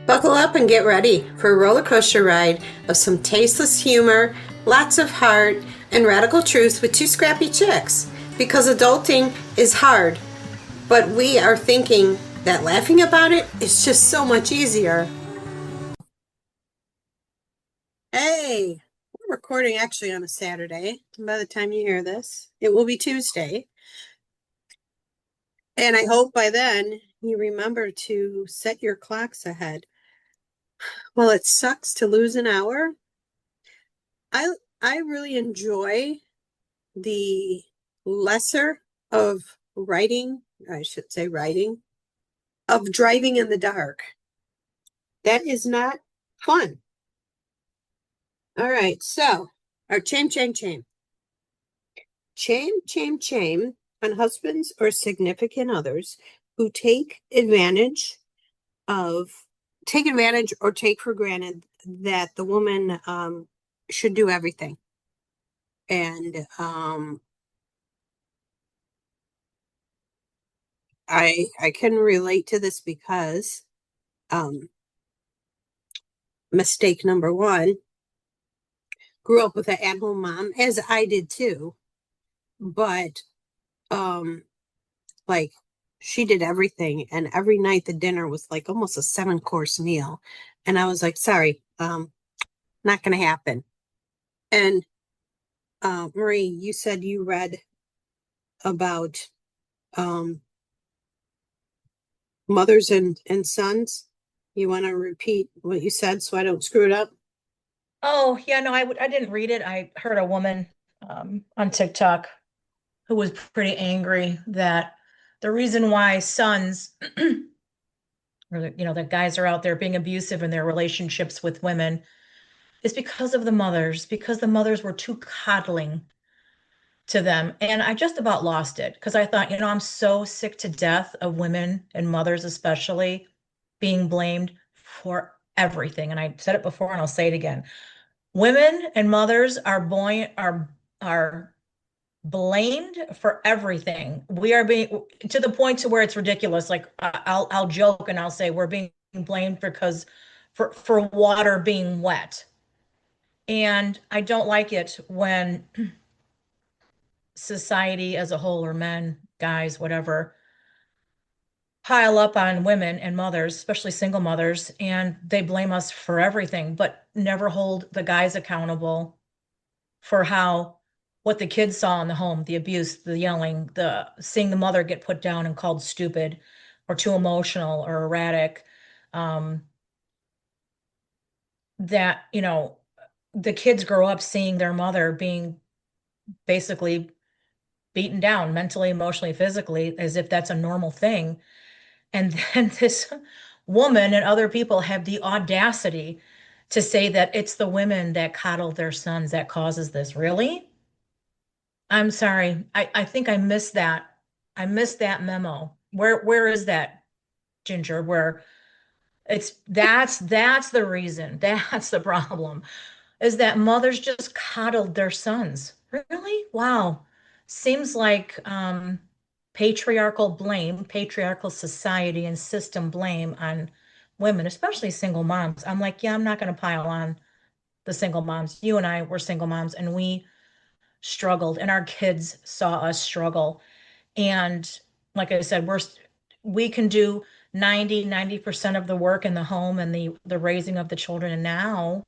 Buckle up and get ready for a roller coaster ride of some tasteless humor, lots of heart, and radical truth with two scrappy chicks. Because adulting is hard, but we are thinking that laughing about it is just so much easier. Hey, we're recording actually on a Saturday. By the time you hear this, it will be Tuesday. And I hope by then you remember to set your clocks ahead. Well, it sucks to lose an hour. I I really enjoy the lesser of writing, I should say writing, of driving in the dark. That is not fun. All right, so our chame. Chame on husbands or significant others who of take advantage or take for granted that the woman should do everything. And I can relate to this because um, mistake number one, grew up with an at-home mom, as I did too. But um, like she did everything, and every night the dinner was like almost a 7-course meal, and I was like, sorry, not gonna happen. And Marie, you said you read about um mothers and sons. You want to repeat what you said so I don't screw it up? Oh, yeah, no, I didn't read it. I heard a woman on TikTok who was pretty angry that the reason why sons or that guys are out there being abusive in their relationships with women is because of the mothers, because the mothers were too coddling to them. And I just about lost it because I thought, I'm so sick to death of women and mothers especially being blamed for everything. And I said it before and I'll say it again. Women and mothers are blamed for everything. We are being to the point to where it's ridiculous. Like I'll joke and I'll say we're being blamed because for water being wet. And I don't like it when society as a whole, or men, guys, whatever, pile up on women and mothers, especially single mothers, and they blame us for everything, but never hold the guys accountable for how what the kids saw in the home, the abuse, the yelling, the seeing the mother get put down and called stupid or too emotional or erratic. Um, that, the kids grow up seeing their mother being basically beaten down mentally, emotionally, physically, as if that's a normal thing. And then this woman and other people have the audacity to say that it's the women that coddle their sons that causes this. Really? I'm sorry. I think I missed that. I missed that memo. Where is that, Ginger? Where that's the reason. That's the problem. Is that mothers just coddled their sons. Really? Wow. Seems like patriarchal blame, patriarchal society and system blame on women, especially single moms. I'm like, yeah, I'm not going to pile on the single moms. You and I were single moms and we struggled and our kids saw us struggle. And like I said, we can do 90% of the work in the home and the raising of the children. And now,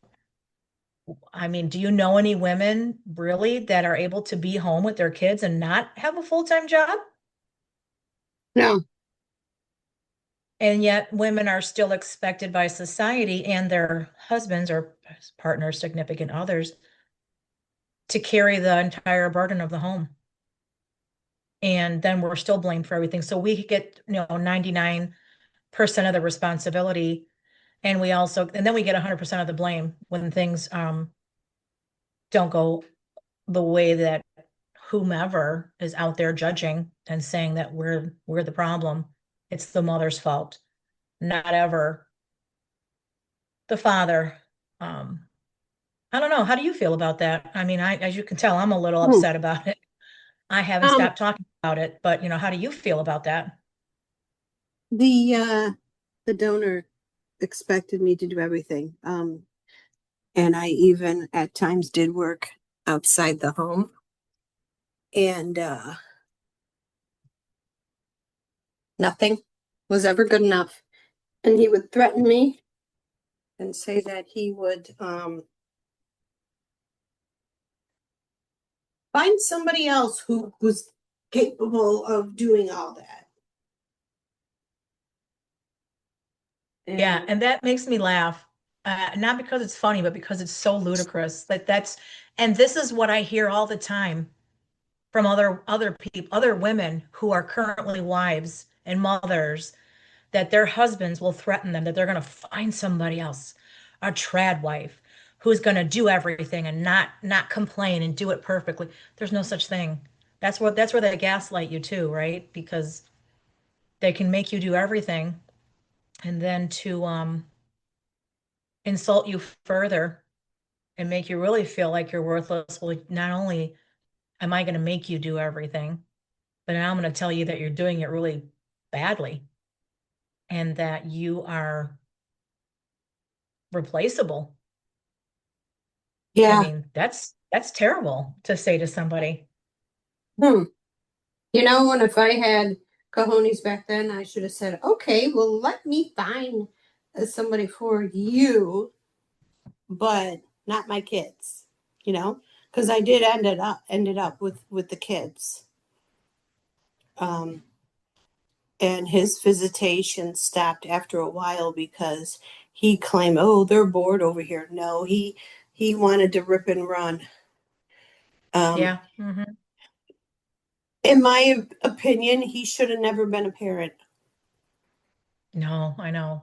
I mean, do you know any women really that are able to be home with their kids and not have a full-time job? No. And yet women are still expected by society and their husbands or partners, significant others, to carry the entire burden of the home. And then we're still blamed for everything. So we get, 99% of the responsibility. And then we get 100% of the blame when things don't go the way that whomever is out there judging and saying that we're the problem. It's the mother's fault, not ever the father. Um, I don't know. How do you feel about that? I mean, as you can tell, I'm a little Hmm. upset about it. I haven't Um, stopped talking about it, but how do you feel about that? the uh, the donor. expected me to do everything. And I even at times did work outside the home. And nothing was ever good enough. And he would threaten me and say that he would find somebody else who was capable of doing all that. Yeah, And and that makes me laugh. Not because it's funny, but because it's so ludicrous. And this is what I hear all the time from other people, other women who are currently wives and mothers, that their husbands will threaten them that they're going to find somebody else, a trad wife, who's going to do everything and not complain and do it perfectly. There's no such thing. That's where they gaslight you too, right? Because they can make you do everything and then to insult you further and make you really feel like you're worthless. Well, not only am I going to make you do everything, but now I'm going to tell you that you're doing it really badly and that you are replaceable. I yeah, mean, that's terrible to say to somebody. hmm. You know, and if I had cojones back then, I should have said, okay, well, let me find somebody for you, but not my kids, you know, because I did ended up with the kids. Um, and his visitation stopped after a while because he claimed, oh, they're bored over here. No, he wanted to rip and run. Um, Yeah. in my opinion, he should have never been a parent. No, I know.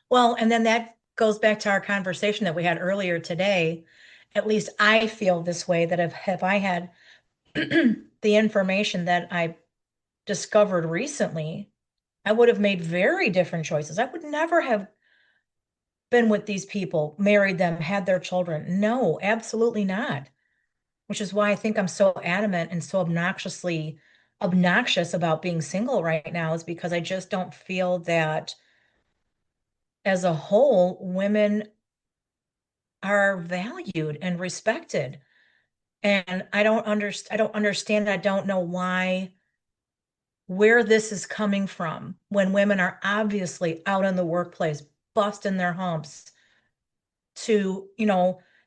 Well, and then that goes back to our conversation that we had earlier today. At least I feel this way that if I had the information that I discovered recently, I would have made very different choices. I would never have been with these people, married them, had their children. No, absolutely not. Which is why I think I'm so adamant and so obnoxious about being single right now, is because I just don't feel that as a whole, women are valued and respected. And I don't understand. I don't know where this is coming from when women are obviously out in the workplace, busting their humps to,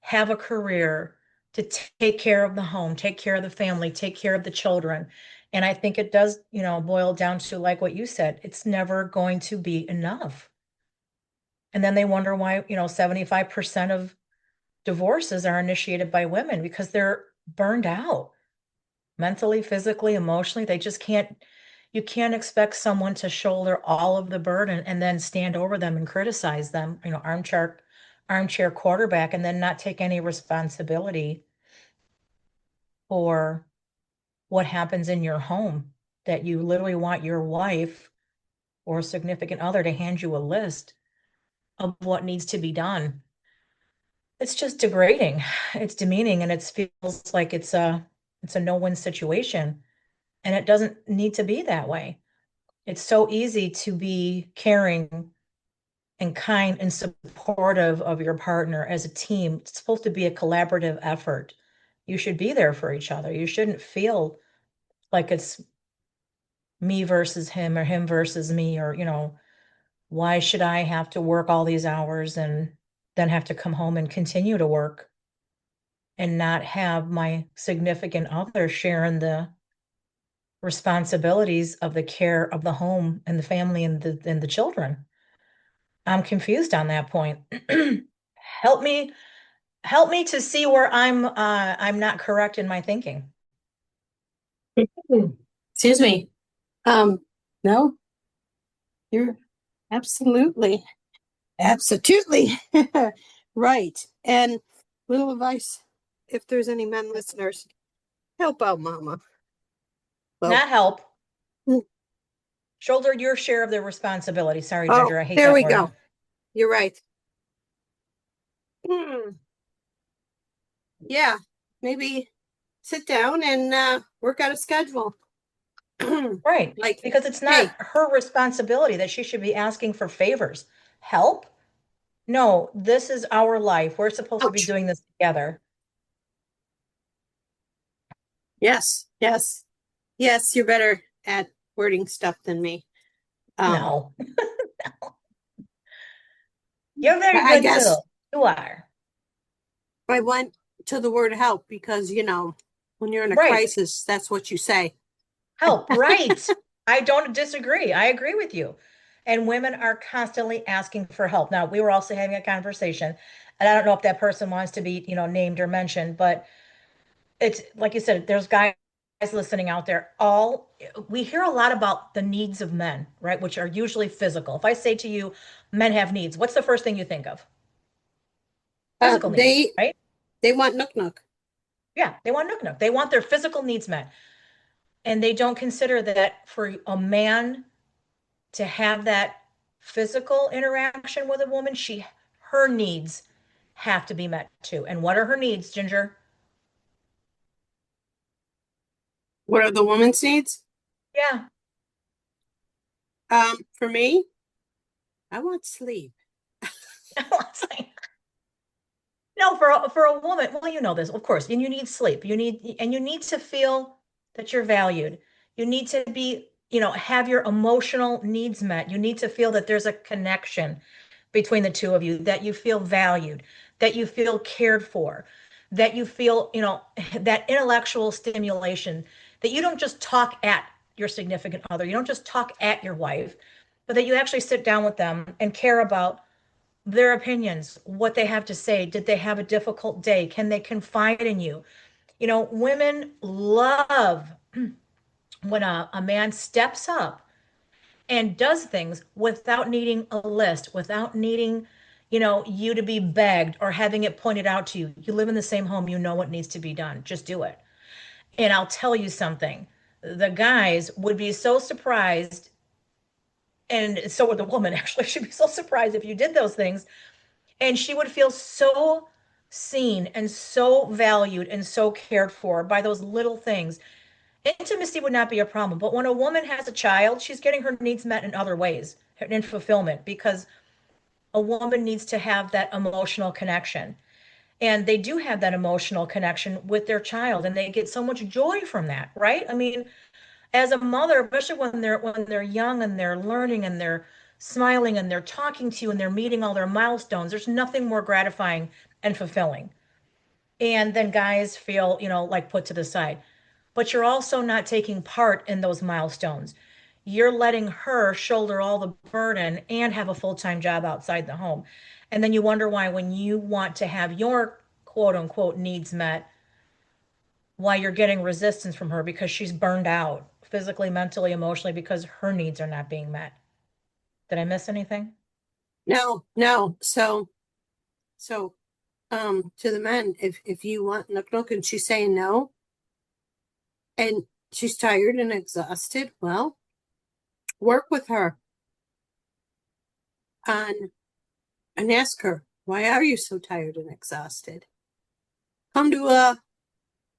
have a career, to take care of the home, take care of the family, take care of the children. And I think it does, boil down to like what you said, it's never going to be enough. And then they wonder why, 75% of divorces are initiated by women because they're burned out mentally, physically, emotionally. They just you can't expect someone to shoulder all of the burden and then stand over them and criticize them, armchair quarterback, and then not take any responsibility for what happens in your home. That you literally want your wife or significant other to hand you a list of what needs to be done. It's just degrading. It's demeaning, and it feels like it's a no-win situation. And it doesn't need to be that way. It's so easy to be caring and kind and supportive of your partner as a team. It's supposed to be a collaborative effort. You should be there for each other. You shouldn't feel like it's me versus him or him versus me, or, why should I have to work all these hours and then have to come home and continue to work and not have my significant other sharing the responsibilities of the care of the home and the family and the children. I'm confused on that point. Help me, help me to see where I'm not correct in my thinking. Excuse me. No, you're absolutely, absolutely right. And little advice, if there's any men listeners, help out Mama. Well, Not help. mm, Shoulder your share of the responsibility. Sorry, oh, Ginger, I hate there that we word. go. You're right. Hmm. Yeah, maybe sit down and work out a schedule. Right. Like, Because it's not hey, her responsibility that she should be asking for favors. Help? No, this is our life. We're supposed to be Ouch. doing this together. Yes, yes, yes, you're better at wording stuff than me. Um, No, you're but very I good too. guess You are. I went to the word help because, when you're in a Right. crisis, that's what you say. Help. Right. I don't disagree. I agree with you. And women are constantly asking for help. Now, we were also having a conversation, and I don't know if that person wants to be, named or mentioned, but it's like you said, there's guys listening out there. We hear a lot about the needs of men, right? Which are usually physical. If I say to you, men have needs, what's the first thing you think of? Uh, Physical needs, they right? they want nook nook. Yeah, they want nook nook. They want their physical needs met. And they don't consider that for a man to have that physical interaction with a woman, her needs have to be met too. And what are her needs, Ginger? What are the woman's needs? Yeah. For me, I want sleep. It's like, no, for a woman, well, you know this, of course, and you need sleep. You need to feel that you're valued. You need to be, have your emotional needs met. You need to feel that there's a connection between the two of you, that you feel valued, that you feel cared for, that you feel, that intellectual stimulation, that you don't just talk at your significant other, you don't just talk at your wife, but that you actually sit down with them and care about their opinions, what they have to say. Did they have a difficult day? Can they confide in you? Women love when a man steps up and does things without needing a list, without needing, you to be begged or having it pointed out to you. You live in the same home, you know what needs to be done. Just do it. And I'll tell you something. The guys would be so surprised, and so would the woman actually. She'd be so surprised if you did those things. And she would feel so seen and so valued and so cared for by those little things. Intimacy would not be a problem, but when a woman has a child, she's getting her needs met in other ways, in fulfillment, because a woman needs to have that emotional connection. And they do have that emotional connection with their child, and they get so much joy from that, right? I mean, as a mother, especially when they're young and they're learning and they're smiling and they're talking to you and they're meeting all their milestones, there's nothing more gratifying and fulfilling. And then guys feel, like put to the side. But you're also not taking part in those milestones. You're letting her shoulder all the burden and have a full-time job outside the home. And then you wonder why, when you want to have your quote unquote needs met, why you're getting resistance from her, because she's burned out physically, mentally, emotionally, because her needs are not being met. Did I miss anything? No, no. So, to the men, if you want nook nook and she's saying no, and she's tired and exhausted, well, work with her on and ask her, why are you so tired and exhausted? Come to a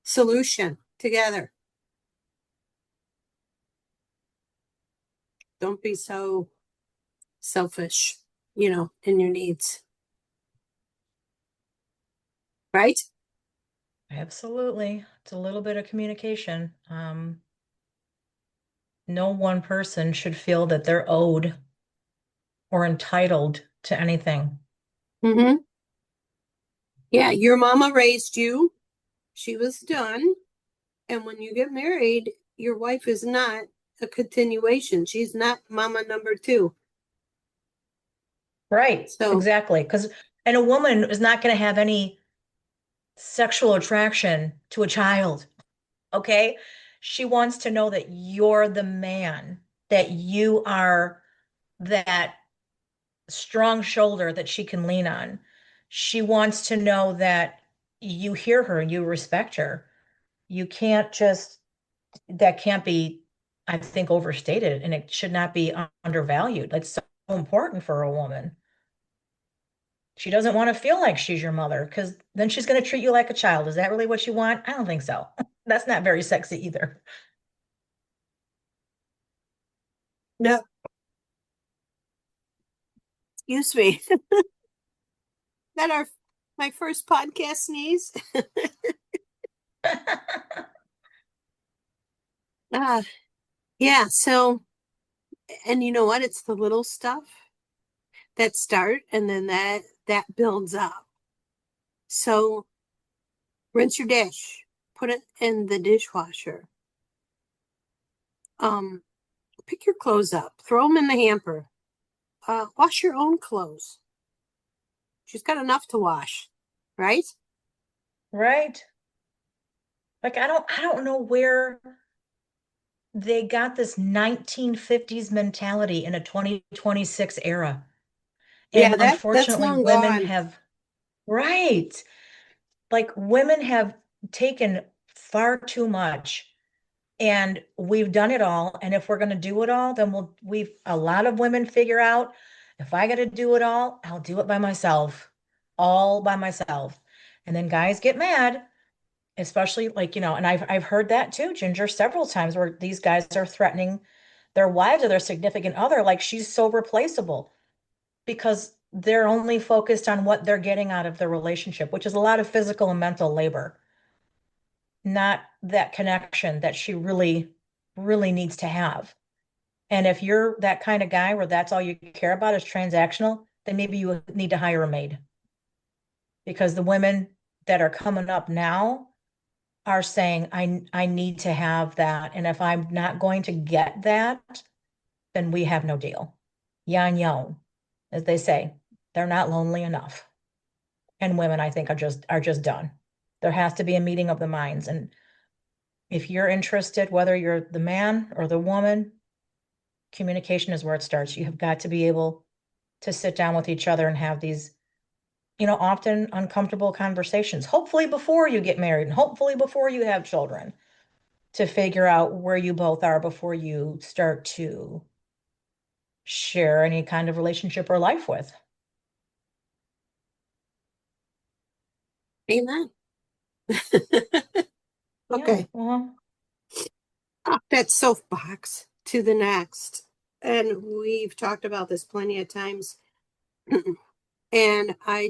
solution together. Don't be so selfish, in your needs, right? Absolutely. It's a little bit of communication. No one person should feel that they're owed or entitled to anything. Mm-hmm. Yeah, your mama raised you. She was done. And when you get married, your wife is not a continuation. She's not mama number two. Right, So, exactly. And a woman is not going to have any sexual attraction to a child, okay? She wants to know that you're the man, that you are that strong shoulder that she can lean on. She wants to know that you hear her, you respect her. You can't just, that can't be, I think, overstated, and it should not be undervalued. That's so important for a woman. She doesn't want to feel like she's your mother, because then she's going to treat you like a child. Is that really what you want? I don't think so. That's not very sexy either. no, excuse me. that our my first podcast sneeze? Uh, yeah, so and you know what? It's the little stuff that start and then that builds up. So rinse your dish, put it in the dishwasher. Um, pick your clothes up, throw them in the hamper. Wash your own clothes. She's got enough to wash, right? Right? Like I don't know where they got this 1950s mentality in a 2026 era. Yeah, And that's unfortunately, long women gone. have, right. Like women have taken far too much and we've done it all. And if we're going to do it all, then a lot of women figure out if I got to do it all, I'll do it by myself, all by myself. And then guys get mad, especially like, and I've heard that too, Ginger, several times where these guys are threatening their wives or their significant other, like she's so replaceable because they're only focused on what they're getting out of the relationship, which is a lot of physical and mental labor, not that connection that she really, really needs to have. And if you're that kind of guy where that's all you care about is transactional, then maybe you need to hire a maid because the women that are coming up now are saying, I need to have that. And if I'm not going to get that, then we have no deal. Yan yon, as they say, they're not lonely enough. And women, I think, are just done. There has to be a meeting of the minds. And if you're interested, whether you're the man or the woman, communication is where it starts. You have got to be able to sit down with each other and have these, often uncomfortable conversations, hopefully before you get married and hopefully before you have children, to figure out where you both are before you start to share any kind of relationship or life with. Amen. Yeah, Okay, well, off that soapbox to the next. And we've talked about this plenty of times. And I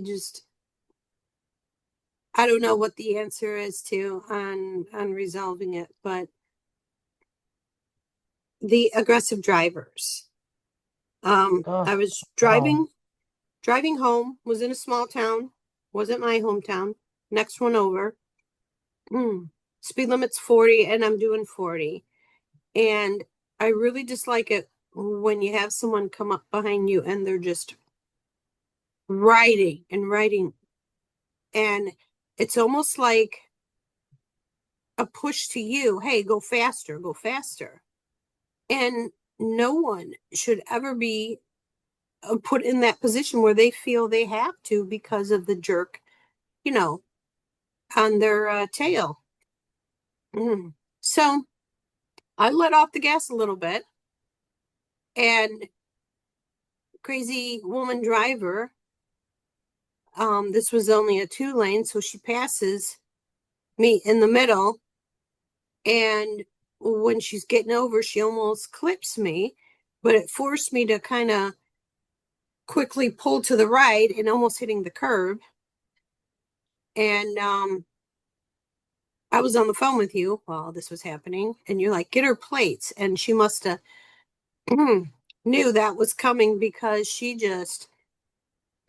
don't know what the answer is to on resolving it, but the aggressive drivers. I oh, was oh, driving home, was in a small town, wasn't my hometown, next one over. Speed limit's 40 and I'm doing 40. And I really dislike it when you have someone come up behind you and they're just riding and riding. And it's almost like a push to you, hey, go faster, go faster. And no one should ever be put in that position where they feel they have to because of the jerk, you know, on their tail. Mm. So I let off the gas a little bit, and crazy woman driver, this was only a 2 lane, so she passes me in the middle. And when she's getting over, she almost clips me, but it forced me to kind of quickly pull to the right and almost hitting the curb. And I was on the phone with you while this was happening, and you're like, get her plates. And she must have knew that was coming because she just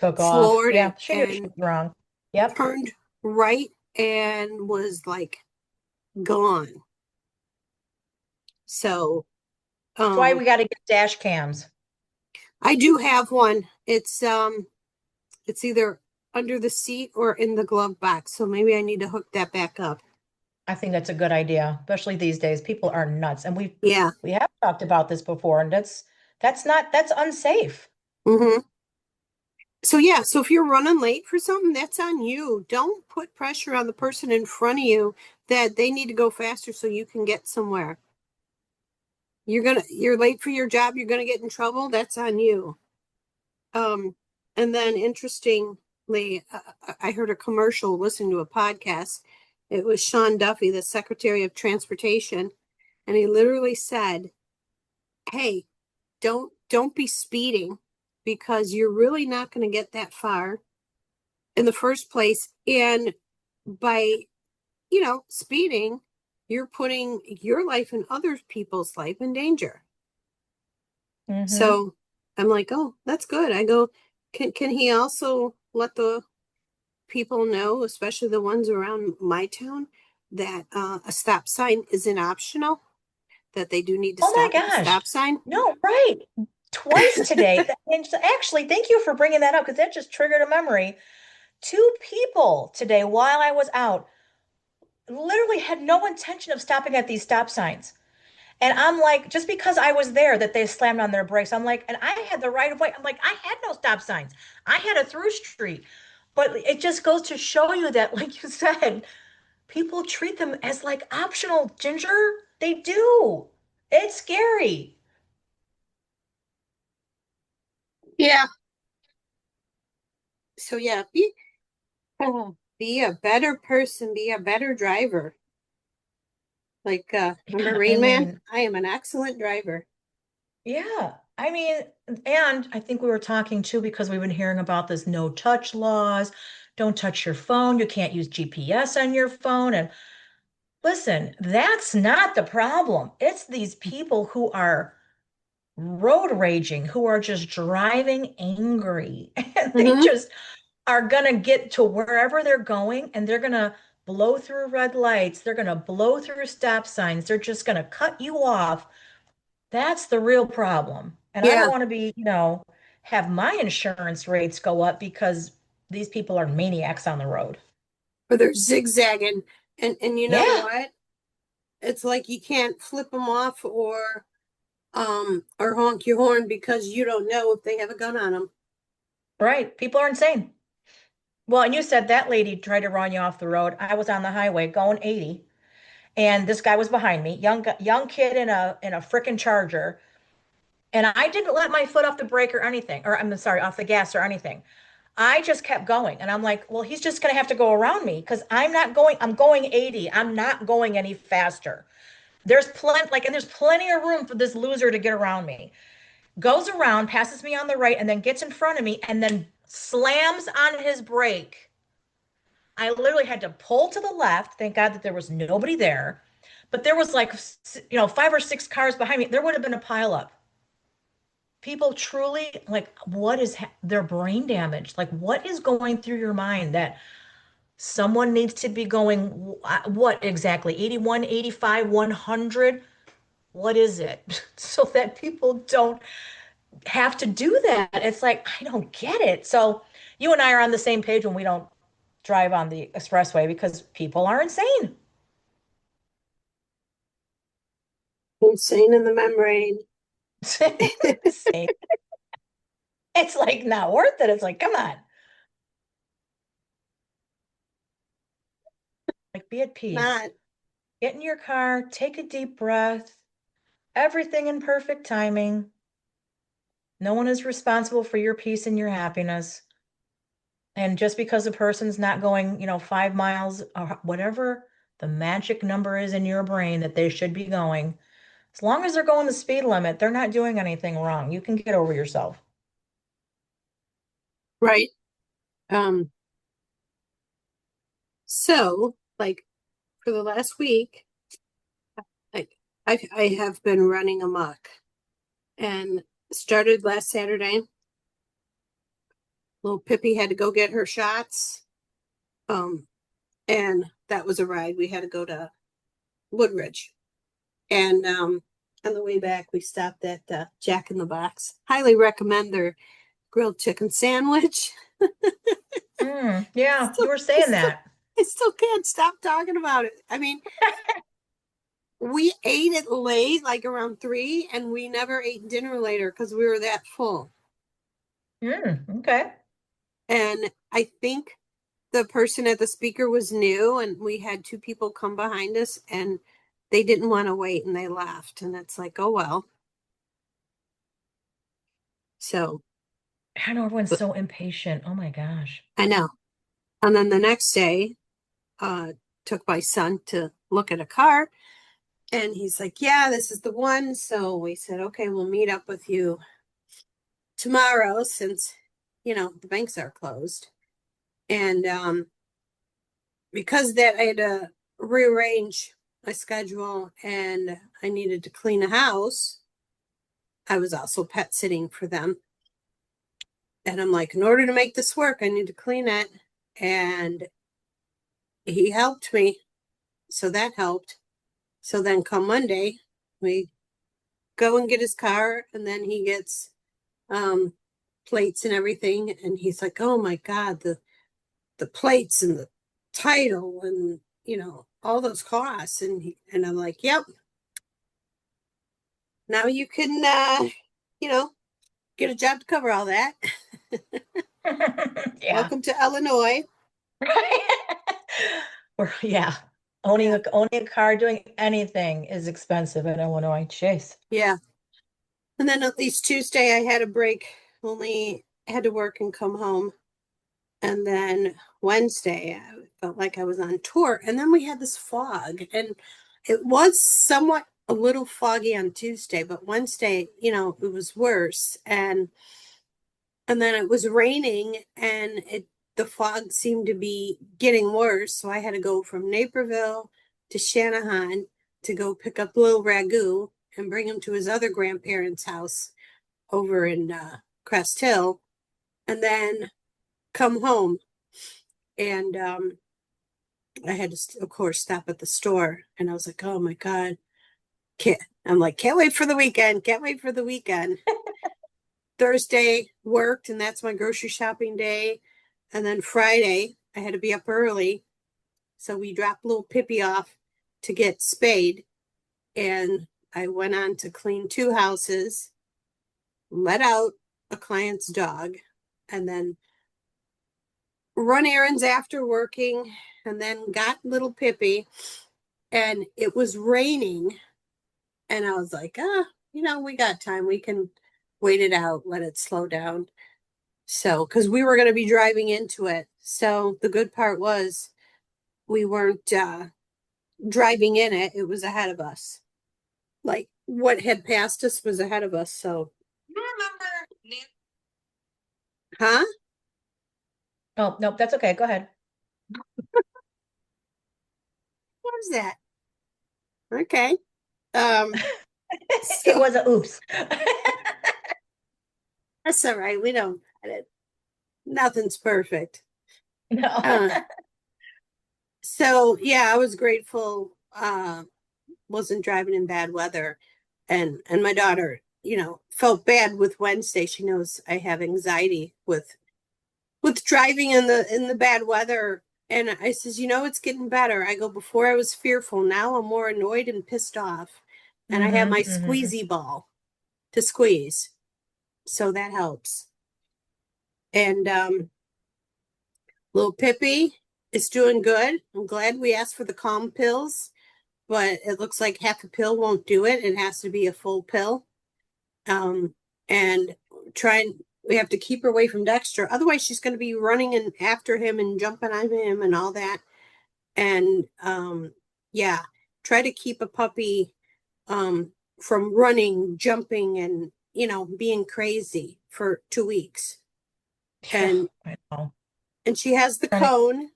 took off. floored Yeah, it she knew she and was wrong. Yep. turned right and was like gone. So, That's why um, we got to get dash cams. I do have one. It's either under the seat or in the glove box. So maybe I need to hook that back up. I think that's a good idea, especially these days. People are nuts, and we Yeah. we have talked about this before, and that's unsafe. Mm-hmm. So yeah, so if you're running late for something, that's on you. Don't put pressure on the person in front of you that they need to go faster so you can get somewhere. You're late for your job, you're gonna get in trouble, that's on you. Um, and then interestingly, I heard a commercial listening to a podcast. It was Sean Duffy, the Secretary of Transportation, and he literally said, "Hey, don't be speeding because you're really not going to get that far. in the first place. And by, speeding, you're putting your life and other people's life in danger. Mm-hmm. So I'm like, oh, that's good. I go, can he also let the people know, especially the ones around my town, that a stop sign isn't optional, that they do need to Oh stop my at the gosh. stop sign? No, right. Twice today. And actually, thank you for bringing that up because that just triggered a memory. Two people today while I was out literally had no intention of stopping at these stop signs. And I'm like, just because I was there that they slammed on their brakes. I'm like, and I had the right of way. I'm like, I had no stop signs. I had a through street. But it just goes to show you that, like you said, people treat them as like optional, Ginger. They do. It's scary. Yeah. So yeah, be a better person, be a better driver. Like remember Yeah, I Rain Man? mean, I am an excellent driver. yeah. I mean, and I think we were talking too because we've been hearing about this no touch laws. Don't touch your phone. You can't use GPS on your phone. And listen, that's not the problem. It's these people who are road raging, who are just driving angry. And they Hmm. just are going to get to wherever they're going and they're going to blow through red lights. They're going to blow through stop signs. They're just going to cut you off. That's the real problem. And I don't Yeah, want to be, have my insurance rates go up because these people are maniacs on the road. or they're zigzagging, and you know Yeah, what? It's like you can't flip them off or honk your horn because you don't know if they have a gun on them. right. People are insane. Well, and you said that lady tried to run you off the road. I was on the highway going 80, and this guy was behind me, young kid in a frickin' Charger, and I didn't let my foot off the brake or anything, or I'm sorry, off the gas or anything. I just kept going, and I'm like, well, he's just gonna have to go around me because I'm not going. I'm going 80. I'm not going any faster. And there's plenty of room for this loser to get around me. Goes around, passes me on the right, and then gets in front of me, and then slams on his brake. I literally had to pull to the left. Thank God that there was nobody there. But there was like, 5 or 6 cars behind me. There would have been a pileup. People truly, like, what is their brain damage? Like, what is going through your mind that someone needs to be going, what exactly? 81, 85, 100? What is it? So that people don't have to do that. It's like, I don't get it. So you and I are on the same page when we don't drive on the expressway because people are insane. Insane in the membrane. Insane. It's like not worth it. It's like, come on. Like, be at peace. Not Get in your car, take a deep breath, everything in perfect timing. No one is responsible for your peace and your happiness. And just because a person's not going, 5 miles or whatever the magic number is in your brain that they should be going, as long as they're going the speed limit, they're not doing anything wrong. You can get over yourself. right. Um, so like for the last week, like I have been running amok and started last Saturday. Little Pippi had to go get her shots. Um, and that was a ride. We had to go to Woodridge. And on the way back, we stopped at Jack in the Box. Highly recommend their grilled chicken sandwich. Yeah, Still, you were I saying still, that. I still can't stop talking about it. I mean, we ate it late, like around 3, and we never ate dinner later because we were that full. Okay. And I think the person at the speaker was new, and we had 2 people come behind us, and they didn't want to wait, and they left. And it's like, oh well. So I know everyone's so impatient. Oh my gosh. I know. And then the next day, uh, took my son to look at a car, and he's like, "Yeah, this is the one." So we said, "Okay, we'll meet up with you tomorrow since the banks are closed." And because that I had to rearrange my schedule and I needed to clean a house, I was also pet sitting for them. And I'm like, in order to make this work, I need to clean it. And he helped me. So that helped. So then come Monday, we go and get his car, and then he gets um plates and everything. And he's like, oh my God, the plates and the title and all those costs. And I'm like, yep, now you can you know, get a job to cover all that. Yeah. Welcome to Illinois. Yeah. Yeah. Owning a car, doing anything is expensive in Illinois. Jeez. Yeah. And then at least Tuesday I had a break, only had to work and come home. And then Wednesday I felt like I was on tour. And then we had this fog, and it was somewhat a little foggy on Tuesday, but Wednesday, it was worse. And then it was raining, and the fog seemed to be getting worse. So I had to go from Naperville to Shanahan to go pick up little Ragu and bring him to his other grandparents' house over in Crest Hill, and then come home. And I had to, of course, stop at the store. And I was like, oh my God. Can't wait for the weekend. Can't wait for the weekend. Thursday worked, and that's my grocery shopping day. And then Friday, I had to be up early. So we dropped little Pippi off to get spayed. And I went on to clean two houses, let out a client's dog, and then run errands after working, and then got little Pippi. And it was raining. And I was like, we got time. We can wait it out, let it slow down. So, because we were going to be driving into it. So the good part was we weren't driving in it. It was ahead of us. Like what had passed us was ahead of us. So, huh? Oh, no, that's okay. Go ahead. What was that? Okay. Um, It so was a oops. that's all right. We don't got it. Nothing's perfect. No. Uh, so yeah, I was grateful. Wasn't driving in bad weather, and my daughter, felt bad with Wednesday. She knows I have anxiety with driving in the bad weather. And I says, it's getting better. I go, before I was fearful, now I'm more annoyed and pissed off. And I have my Hmm. squeezy ball to squeeze. So that helps. And little Pippi is doing good. I'm glad we asked for the calm pills, but it looks like half a pill won't do it. It has to be a full pill. And we have to keep her away from Dexter. Otherwise, she's going to be running and after him and jumping on him and all that. And yeah, try to keep a puppy from running, jumping, and being crazy for 2 weeks. Yeah, And I know. she has the Trying to- cone,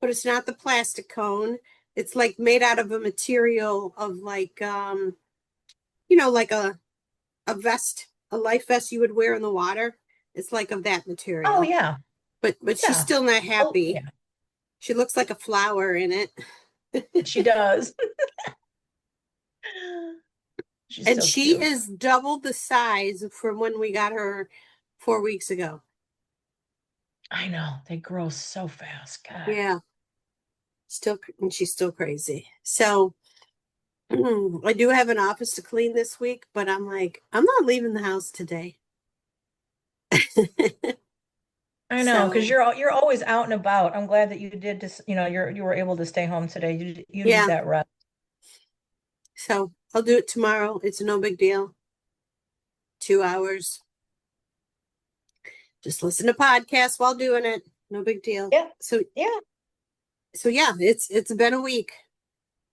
but it's not the plastic cone. It's like made out of a material of like like a vest, a life vest you would wear in the water. It's like of that Oh material. yeah, But she's yeah. still not Oh happy. yeah, She looks like a flower in it. she does. She's And so she cute. is double the size from when we got her 4 weeks ago. I know they grow so fast. God. Yeah, and she's still crazy. So I do have an office to clean this week, but I'm like, I'm not leaving the house today. I know, because So you're always out and about. I'm glad that you did just, you were able to stay home today. You need yeah, that rest. so I'll do it tomorrow. It's no big deal. 2 hours. Just listen to podcasts while doing it. No big deal. Yeah, So yeah. yeah, it's been a week,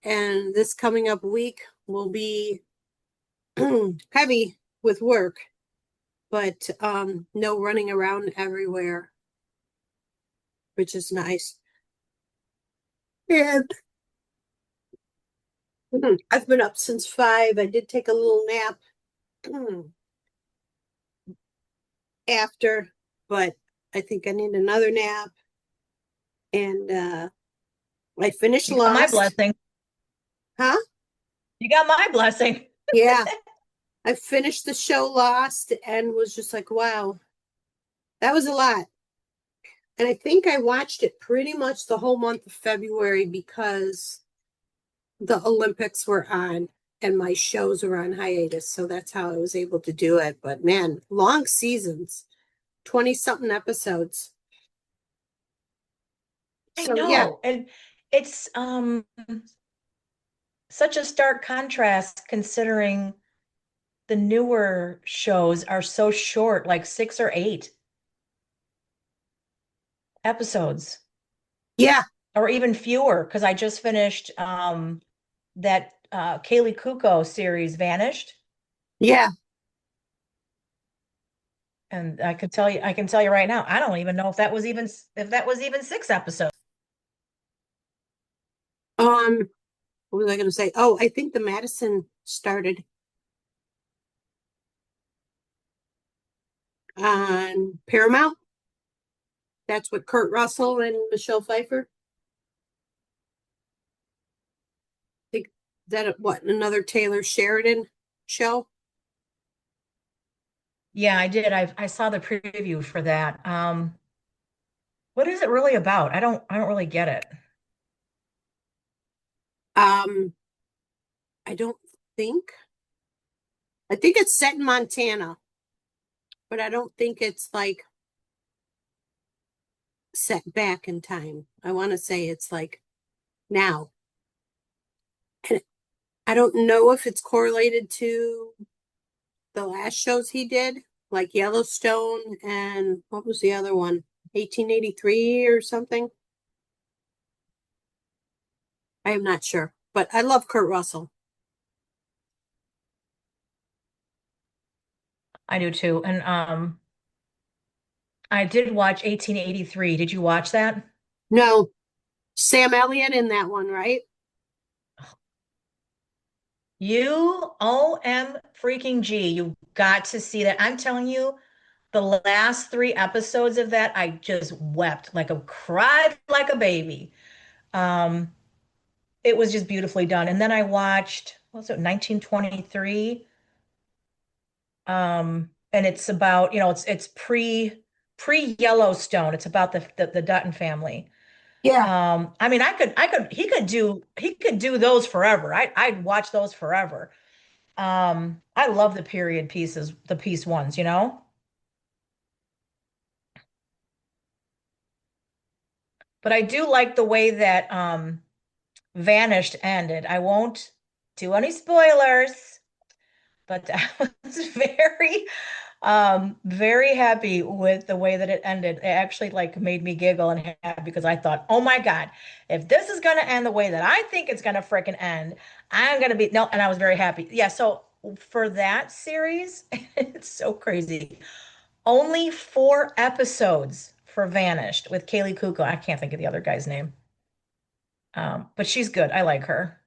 and this coming up week will be heavy with work, but no running around everywhere. which is nice. And I've been up since 5. I did take a little nap after, but I think I need another nap. And I finished You got my Lost. blessing. Huh? You got my blessing. Yeah. I finished the show Lost and was just like, wow, that was a lot. And I think I watched it pretty much the whole month of February because the Olympics were on and my shows were on hiatus. So that's how I was able to do it. But man, long seasons, 20 something episodes. I So yeah, know. And it's such a stark contrast considering the newer shows are so short, like 6 or 8 episodes, yeah, or even fewer, because I just finished that Kaylee Kuko series Vanished. yeah. And I can tell you right now, I don't even know if that was even 6 episodes. Um, what was I going to say? Oh, I think the Madison started on Paramount. That's with Kurt Russell and Michelle Pfeiffer. Think that what another Taylor Sheridan show? Yeah, I did. I saw the preview for that. What is it really about? I don't really get it. Um, I don't think. I think it's set in Montana, but I don't think it's like set back in time. I want to say it's like now. And I don't know if it's correlated to the last shows he did, like Yellowstone and what was the other one? 1883 or something. I am not sure, but I love Kurt Russell. I do too. And I did watch 1883. Did you watch that? No, Sam Elliott in that one, right? You OM freaking G. You got to see that. I'm telling you, the last 3 episodes of that, I just wept like a cried like a baby. Um, it was just beautifully done. And then I watched, what was it, 1923? And it's about, it's pre Yellowstone. It's about the Dutton family. Yeah. I mean, he could do those forever. I'd watch those forever. I love the period pieces, the piece ones, you know? But I do like the way that Vanished ended. I won't do any spoilers, but I was very happy with the way that it ended. It actually like made me giggle and happy because I thought, oh my God, if this is gonna end the way that I think it's gonna freaking end, I'm gonna be no, and I was very happy. Yeah, so for that series, it's so crazy. Only 4 episodes for Vanished with Kaylee Kuko. I can't think of the other guy's name. But she's good. I like her.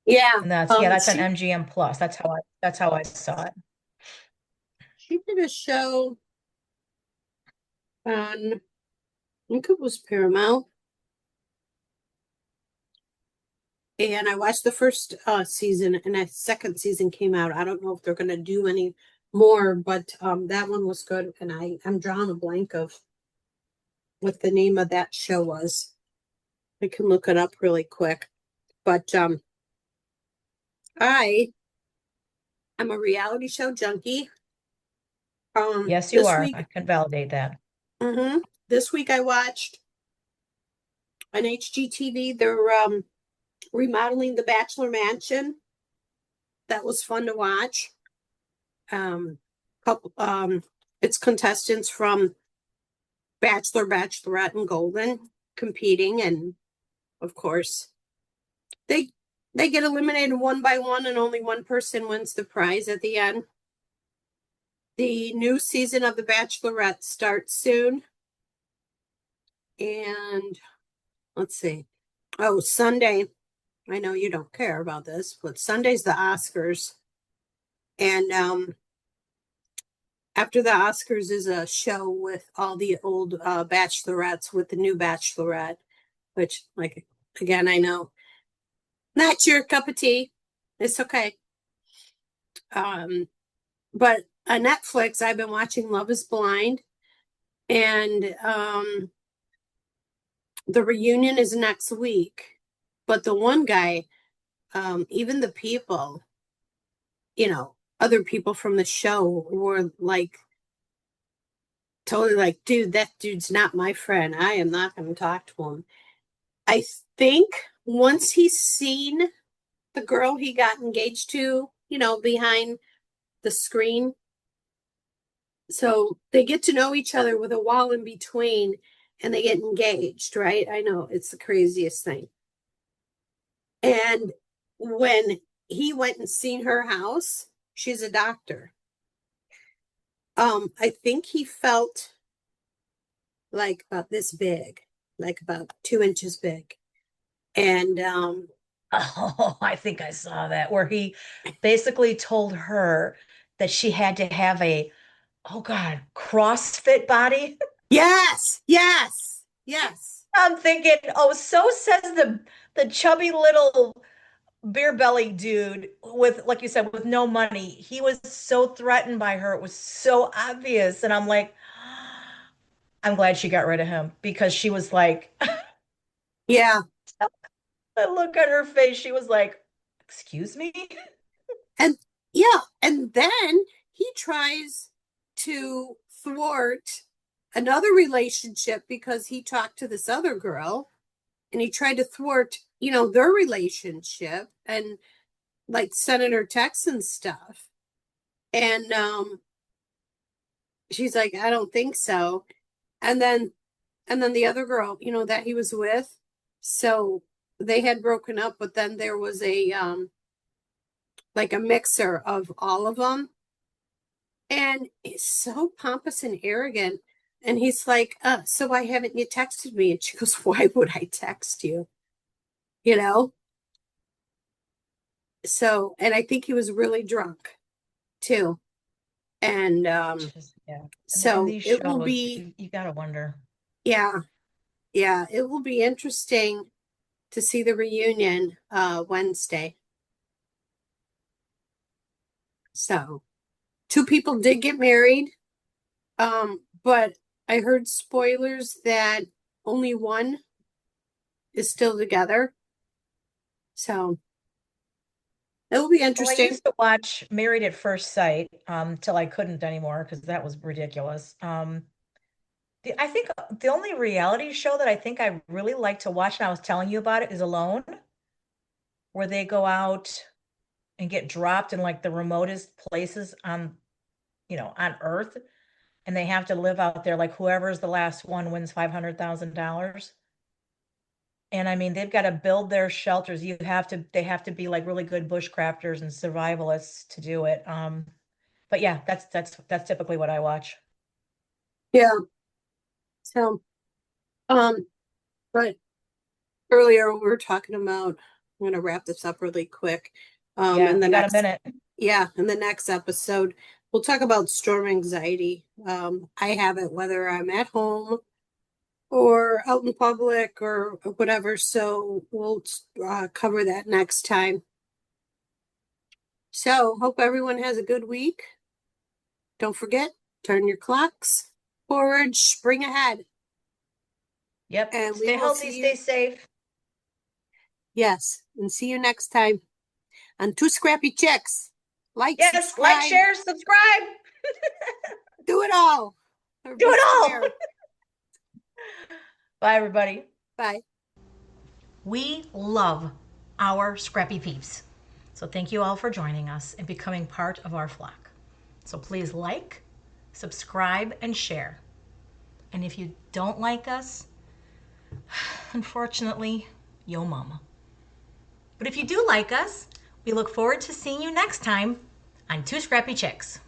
Yeah. And that's on MGM Plus. That's how I saw it. She did a show on, I think it was Paramount. And I watched the first season and a second season came out. I don't know if they're gonna do any more, but that one was good. And I'm drawing a blank of what the name of that show was. I can look it up really quick. But I am a reality show junkie. Yes, you This are. week, I can validate that. this week I watched on HGTV. They're remodeling the Bachelor Mansion. That was fun to watch. Um, couple, it's contestants from Bachelor, Bachelorette, and Golden competing, and of course they they get eliminated one by one, and only one person wins the prize at the end. The new season of The Bachelorette starts soon, And let's see. Oh, Sunday. I know you don't care about this, but Sunday's the Oscars. And after the Oscars is a show with all the old bachelorettes with the new bachelorette, which, like, again, I know not your cup of tea. It's okay. Um, but on Netflix, I've been watching Love is Blind, and the reunion is next week. But the one guy, even the people, other people from the show were like totally like, dude, that dude's not my friend. I am not going to talk to him. I think once he's seen the girl he got engaged to, behind the screen, so they get to know each other with a wall in between and they get engaged, right? I know it's the craziest thing. And when he went and seen her house, she's a doctor. I think he felt like about this big, like about 2 inches big. And Oh, I think I saw that where he basically told her that she had to have a, oh God, CrossFit body. yes, yes, yes. I'm thinking, oh, so says the chubby little beer belly dude with, like you said, with no money. He was so threatened by her. It was so obvious. And I'm like, I'm glad she got rid of him because she was like, Yeah. the look on her face, she was like, excuse me? And yeah, and then he tries to thwart another relationship because he talked to this other girl and he tried to thwart, their relationship and like sending her texts and stuff. And she's like, I don't think so. And then the other girl, that he was with, so they had broken up, but then there was a like a mixer of all of them. And he's so pompous and arrogant. And he's like, so why haven't you texted me? And she goes, why would I text you? You know? So, and I think he was really drunk too. And Just, yeah. And so these it will shows, be, you gotta wonder. yeah, yeah, it will be interesting to see the reunion Wednesday. So, two people did get married, but I heard spoilers that only one is still together. So, it will be Well, I interesting. used to watch Married at First Sight till I couldn't anymore because that was ridiculous. I think the only reality show that I think I really like to watch, and I was telling you about it, is Alone, where they go out and get dropped in like the remotest places on Earth, and they have to live out there like whoever's the last one wins $500,000. And I mean, they've got to build their shelters. They have to be like really good bushcrafters and survivalists to do it. But yeah, that's typically what I watch. Yeah. So, um, but earlier we were talking about, I'm going to wrap this up really quick. Yeah, In the we got a next, minute. yeah, in the next episode, we'll talk about storm anxiety. I have it whether I'm at home or out in public or whatever. So we'll cover that next time. So hope everyone has a good week. Don't forget, turn your clocks forward, spring ahead, Yep. and we Stay will healthy, see you. stay safe. Yes, and see you next time on Two Scrappy Chicks. Like, Yes, like, subscribe, share, subscribe. do it all, or Do be it all. square. Bye, everybody. Bye. We love our scrappy peeps. So thank you all for joining us and becoming part of our flock. So please like, subscribe, and share. And if you don't like us, unfortunately, yo mama. But if you do like us, we look forward to seeing you next time on Two Scrappy Chicks.